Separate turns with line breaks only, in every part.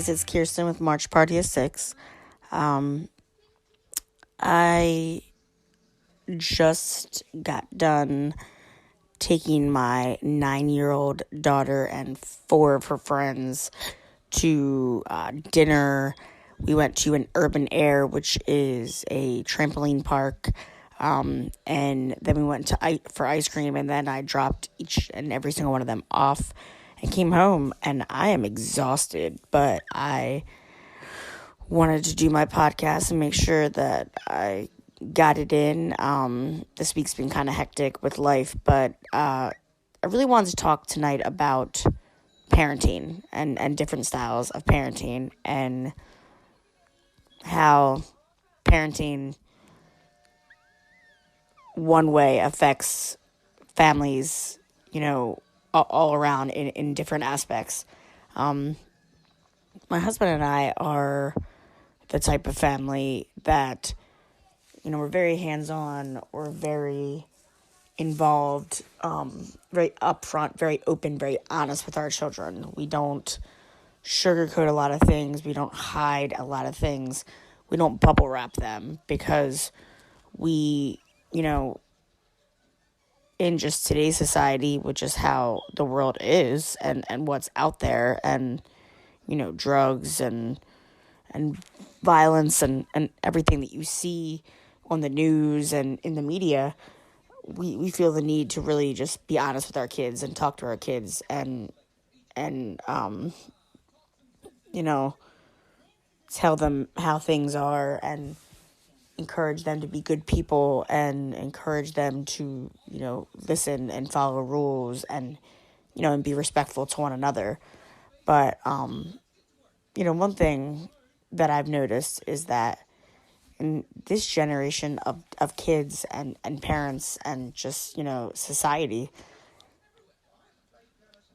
guys, it's Kirsten with March Party of Six. I just got done taking my 9-year-old daughter and 4 of her friends to dinner. We went to an Urban Air, which is a trampoline park, and then we went to for ice cream, and then I dropped each and every single one of them off and came home, and I am exhausted, but I wanted to do my podcast and make sure that I got it in. This week's been kind of hectic with life, but I really wanted to talk tonight about parenting and different styles of parenting and how parenting one way affects families, all around in different aspects. My husband and I are the type of family that, we're very hands-on, we're very involved, very upfront, very open, very honest with our children. We don't sugarcoat a lot of things. We don't hide a lot of things. We don't bubble wrap them because we, in just today's society, which is how the world is and what's out there and, drugs and violence and everything that you see on the news and in the media, we feel the need to really just be honest with our kids and talk to our kids and tell them how things are and encourage them to be good people and encourage them to, listen and follow rules and, and be respectful to one another. But, one thing that I've noticed is that in this generation of kids and parents and just, society,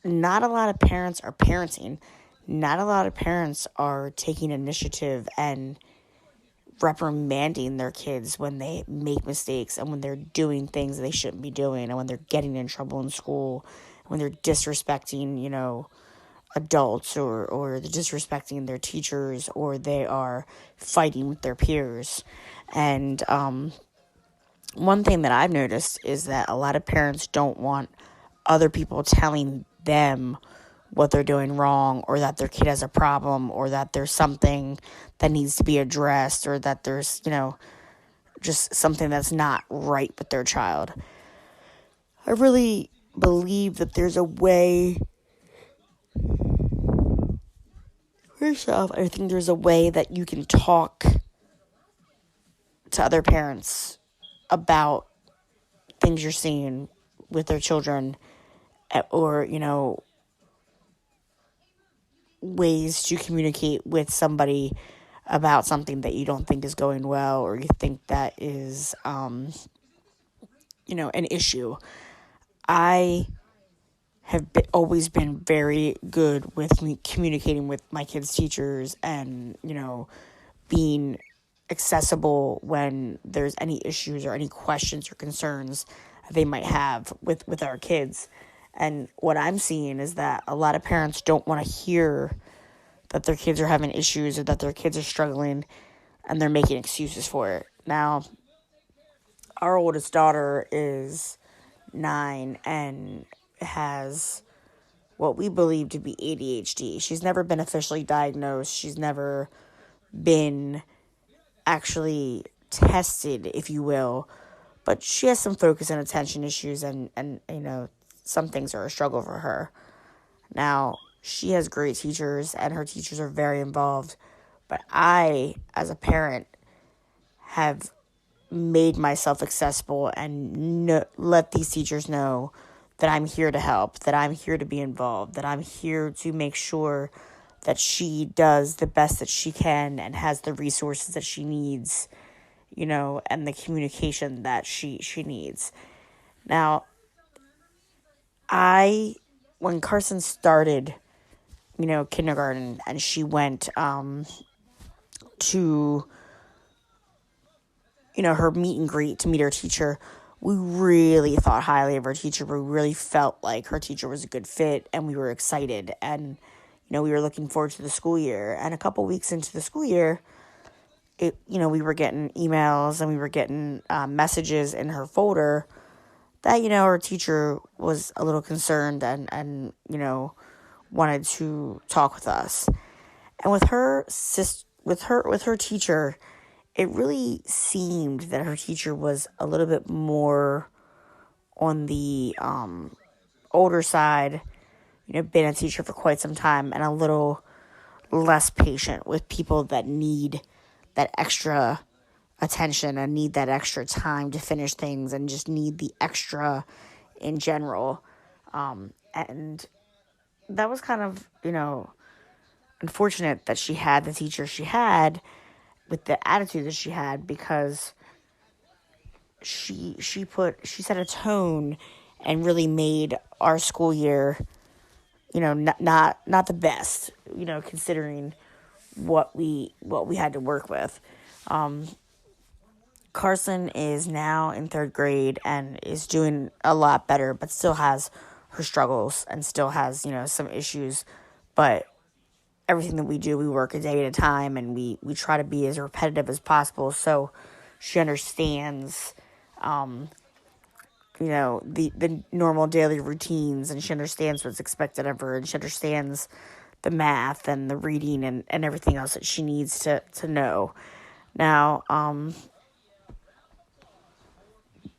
not a lot of parents are parenting. Not a lot of parents are taking initiative and reprimanding their kids when they make mistakes and when they're doing things they shouldn't be doing and when they're getting in trouble in school, when they're disrespecting, adults or they're disrespecting their teachers or they are fighting with their peers. And one thing that I've noticed is that a lot of parents don't want other people telling them what they're doing wrong or that their kid has a problem or that there's something that needs to be addressed or that there's, just something that's not right with their child. I really believe that there's a way. First off, I think there's a way that you can talk to other parents about things you're seeing with their children or, ways to communicate with somebody about something that you don't think is going well or you think that is, an issue. I have always been very good with communicating with my kids' teachers and, being accessible when there's any issues or any questions or concerns they might have with our kids. And what I'm seeing is that a lot of parents don't want to hear that their kids are having issues or that their kids are struggling and they're making excuses for it. Now, our oldest daughter is 9 and has what we believe to be ADHD. She's never been officially diagnosed. She's never been actually tested, if you will. But she has some focus and attention issues and some things are a struggle for her. Now, she has great teachers, and her teachers are very involved. But I, as a parent, have made myself accessible and let these teachers know that I'm here to help, that I'm here to be involved, that I'm here to make sure that she does the best that she can and has the resources that she needs, and the communication that she needs. Now, when Carson started, kindergarten and she went to, her meet and greet to meet her teacher, we really thought highly of her teacher. We really felt like her teacher was a good fit and we were excited. And, we were looking forward to the school year. And a couple weeks into the school year, we were getting emails and we were getting messages in her folder that, her teacher was a little concerned and wanted to talk with us. And with her teacher, it really seemed that her teacher was a little bit more on the older side, been a teacher for quite some time, and a little less patient with people that need that extra attention and need that extra time to finish things and just need the extra in general. And that was kind of, unfortunate that she had the teacher she had with the attitude that she had, because she set a tone and really made our school year, not the best, considering what we had to work with. Carson is now in third grade and is doing a lot better, but still has her struggles and still has, some issues. But everything that we do, we work a day at a time, and we try to be as repetitive as possible so she understands, the normal daily routines, and she understands what's expected of her, and she understands the math and the reading and everything else that she needs to know. Now,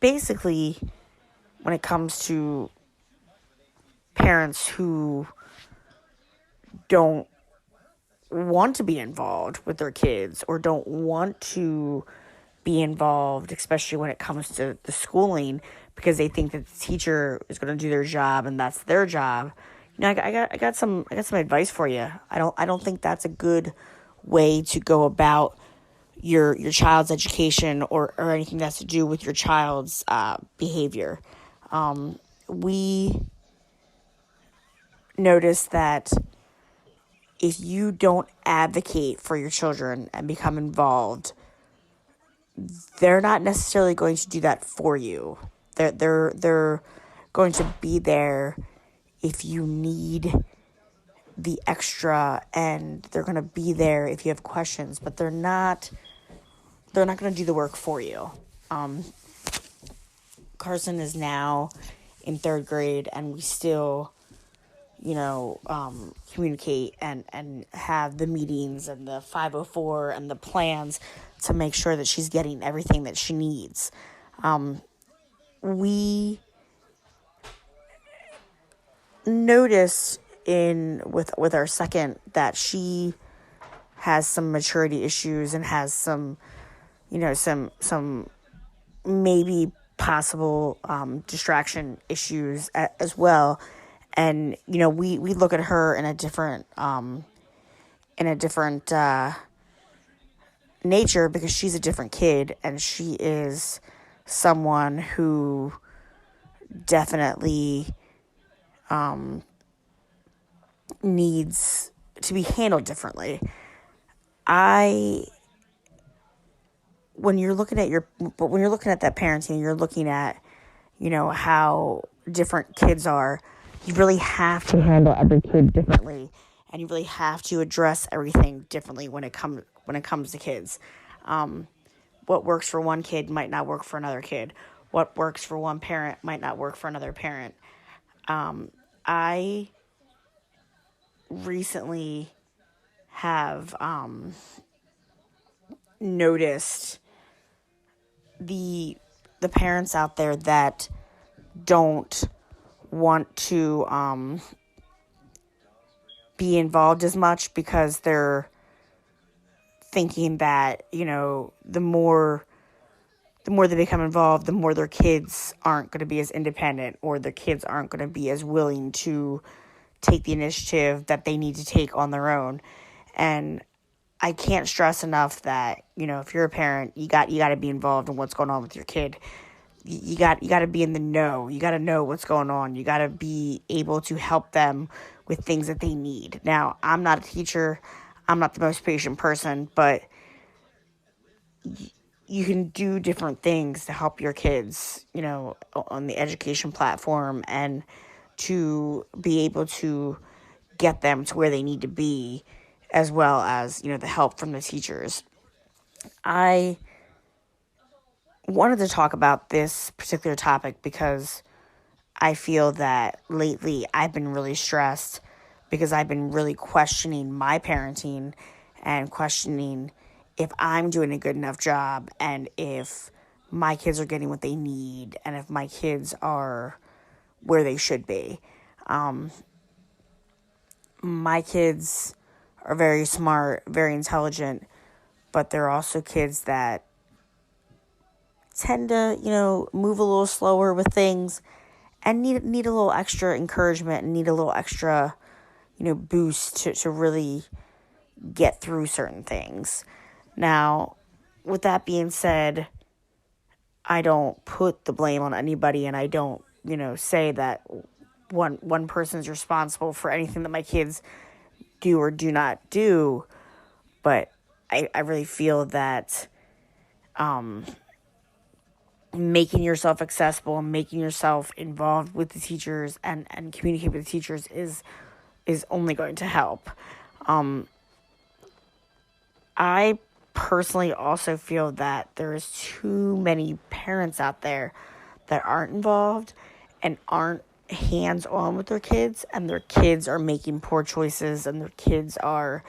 basically, when it comes to parents who don't want to be involved with their kids or don't want to be involved, especially when it comes to the schooling, because they think that the teacher is going to do their job and that's their job. I got some advice for you. I don't think that's a good way to go about your child's education or anything that's to do with your child's behavior. We noticed that if you don't advocate for your children and become involved, they're not necessarily going to do that for you. They're going to be there if you need the extra, and they're going to be there if you have questions, but they're not going to do the work for you. Carson is now in third grade, and we still, communicate and have the meetings and the 504 and the plans to make sure that she's getting everything that she needs. We noticed with our second that she has some maturity issues and has some maybe possible distraction issues as well. And, we look at her in a different nature, because she's a different kid, and she is someone who definitely needs to be handled differently. When you're looking at that parenting, you're looking at, how different kids are. You really have to handle every kid differently, and you really have to address everything differently when it comes to kids. What works for one kid might not work for another kid. What works for one parent might not work for another parent. I recently have noticed the parents out there that don't want to be involved as much, because they're thinking that, the more they become involved, the more their kids aren't going to be as independent, or their kids aren't going to be as willing to take the initiative that they need to take on their own. And I can't stress enough that, if you're a parent, you got to be involved in what's going on with your kid. You got to be in the know. You got to know what's going on. You got to be able to help them with things that they need. Now, I'm not a teacher. I'm not the most patient person, but you can do different things to help your kids, on the education platform, and to be able to get them to where they need to be, as well as, the help from the teachers. I wanted to talk about this particular topic because I feel that lately I've been really stressed because I've been really questioning my parenting and questioning if I'm doing a good enough job and if my kids are getting what they need and if my kids are where they should be. My kids are very smart, very intelligent, but they're also kids that tend to, move a little slower with things and need a little extra encouragement and need a little extra, boost to really get through certain things. Now, with that being said, I don't put the blame on anybody, and I don't, say that one person is responsible for anything that my kids do or do not do. But I really feel that making yourself accessible and making yourself involved with the teachers and communicate with the teachers is only going to help. I personally also feel that there is too many parents out there that aren't involved and aren't hands-on with their kids, and their kids are making poor choices and their kids are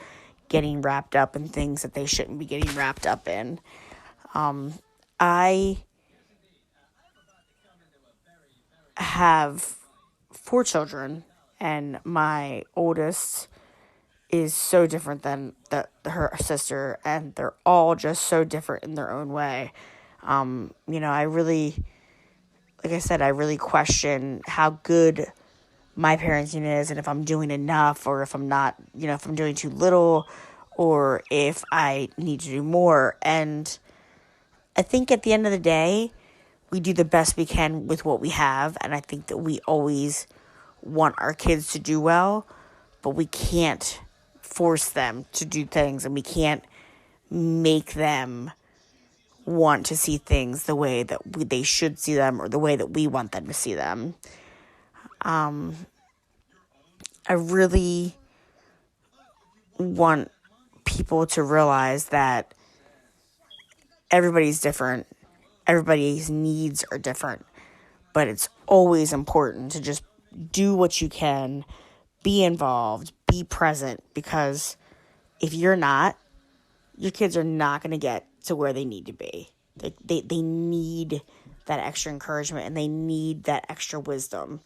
getting wrapped up in things that they shouldn't be getting wrapped up in. I have 4 children, and my oldest is so different than her sister, and they're all just so different in their own way. I really, like I said, I really question how good my parenting is and if I'm doing enough or if I'm not, if I'm doing too little or if I need to do more. And I think at the end of the day, we do the best we can with what we have. And I think that we always want our kids to do well, but we can't force them to do things, and we can't make them want to see things the way that they should see them or the way that we want them to see them. I really want people to realize that everybody's different. Everybody's needs are different, but it's always important to just do what you can, be involved, be present, because if you're not, your kids are not going to get to where they need to be. They need that extra encouragement and they need that extra wisdom.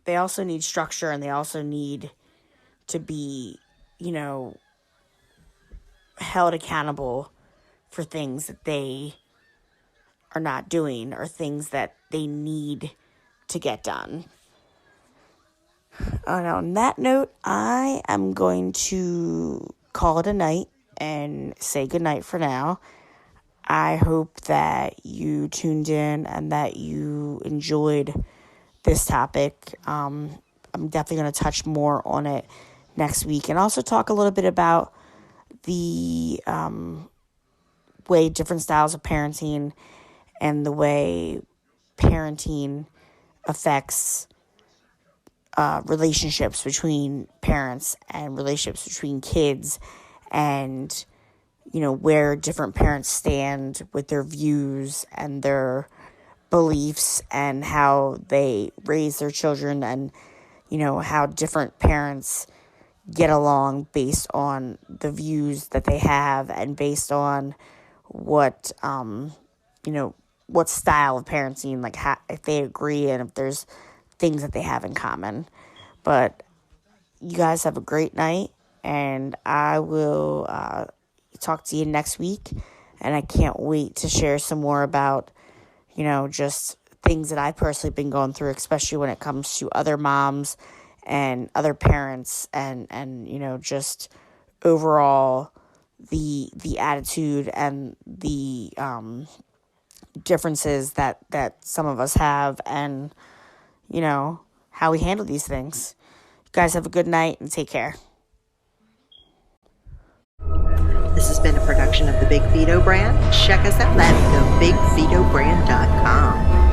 They also need structure, and they also need to be, held accountable for things that they are not doing or things that they need to get done. And on that note, I am going to call it a night and say goodnight for now. I hope that you tuned in and that you enjoyed this topic. I'm definitely going to touch more on it next week and also talk a little bit about the way different styles of parenting and the way parenting affects relationships between parents and relationships between kids, and where different parents stand with their views and their beliefs and how they raise their children, and how different parents get along based on the views that they have and based on what what style of parenting, like if they agree and if there's things that they have in common. But you guys have a great night, and I will talk to you next week. And I can't wait to share some more about, just things that I've personally been going through, especially when it comes to other moms and other parents and just overall the attitude and the differences that some of us have, and how we handle these things. You guys have a good night and take care.
This has been a production of the Big Vito brand. Check us out at thebigbitobrand.com.